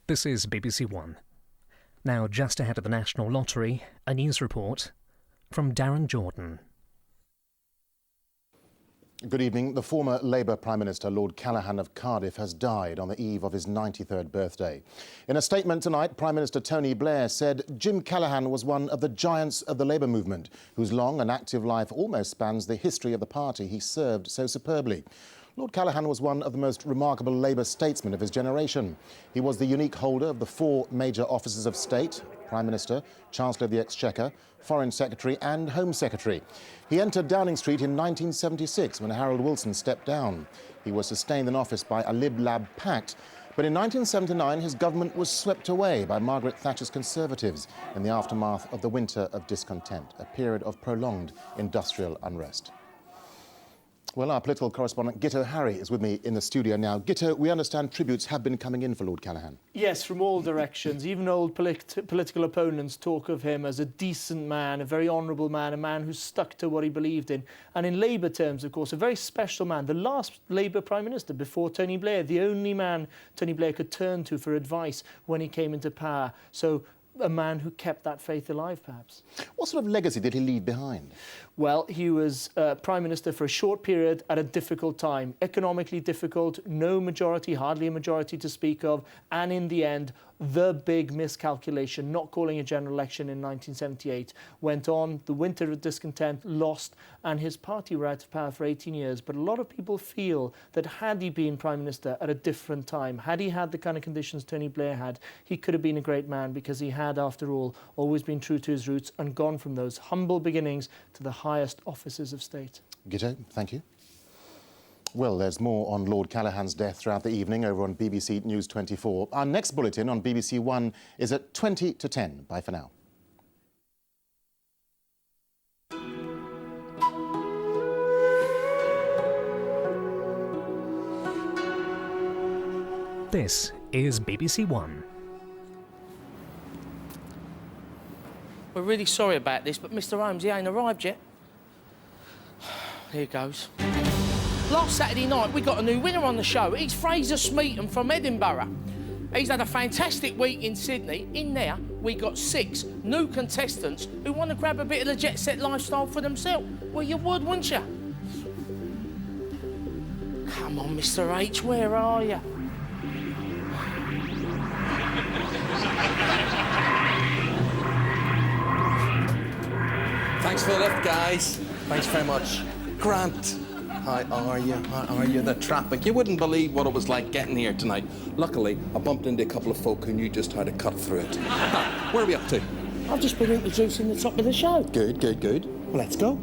This is BBC One. Now, just ahead of the National Lottery, a news report from Darren Jordan. Good evening. The former Labour Prime Minister, Lord Callaghan of Cardiff, has died on the eve of his 93rd birthday. In a statement tonight, Prime Minister Tony Blair said Jim Callaghan was one of the giants of the Labour movement, whose long and active life almost spans the history of the party he served so superbly. Lord Callaghan was one of the most remarkable Labour statesmen of his generation. He was the unique holder of the 4 major offices of state: Prime Minister, Chancellor of the Exchequer, Foreign Secretary and Home Secretary. He entered Downing Street in 1976 when Harold Wilson stepped down. He was sustained in office by a Lib-Lab pact, but in 1979 his government was swept away by Margaret Thatcher's Conservatives in the aftermath of the Winter of Discontent, a period of prolonged industrial unrest. Well, our political correspondent Gitto Harry is with me in the studio now. Gitto, we understand tributes have been coming in for Lord Callaghan. Yes, from all directions. Even old political opponents talk of him as a decent man, a very honourable man, a man who stuck to what he believed in. And in Labour terms, of course, a very special man. The last Labour Prime Minister before Tony Blair, the only man Tony Blair could turn to for advice when he came into power. So a man who kept that faith alive, perhaps. What sort of legacy did he leave behind? Well, he was Prime Minister for a short period at a difficult time, economically difficult, no majority, hardly a majority to speak of, and in the end, the big miscalculation, not calling a general election in 1978, went on, the Winter of Discontent, lost, and his party were out of power for 18 years. But a lot of people feel that had he been Prime Minister at a different time, had he had the kind of conditions Tony Blair had, he could have been a great man, because he had, after all, always been true to his roots and gone from those humble beginnings to the highest offices of state. Gitto, thank you. Well, there's more on Lord Callaghan's death throughout the evening over on BBC News 24. Our next bulletin on BBC One is at 20 to 10. Bye for now. This is BBC One. We're really sorry about this, but Mr. Holmes, he ain't arrived yet. Here goes. Last Saturday night, we got a new winner on the show. He's Fraser Smeaton from Edinburgh. He's had a fantastic week in Sydney. In there, we got 6 new contestants who want to grab a bit of the jet-set lifestyle for themselves. Well, you would, wouldn't you? Come on, Mr. H, where are you? Thanks for the lift, guys. Thanks very much. Grant, how are you? How are you? The traffic. You wouldn't believe what it was like getting here tonight. Luckily, I bumped into a couple of folk who knew just how to cut through it. Now, where are we up to? I've just been introducing the top of the show. Good, good, good. Well, let's go.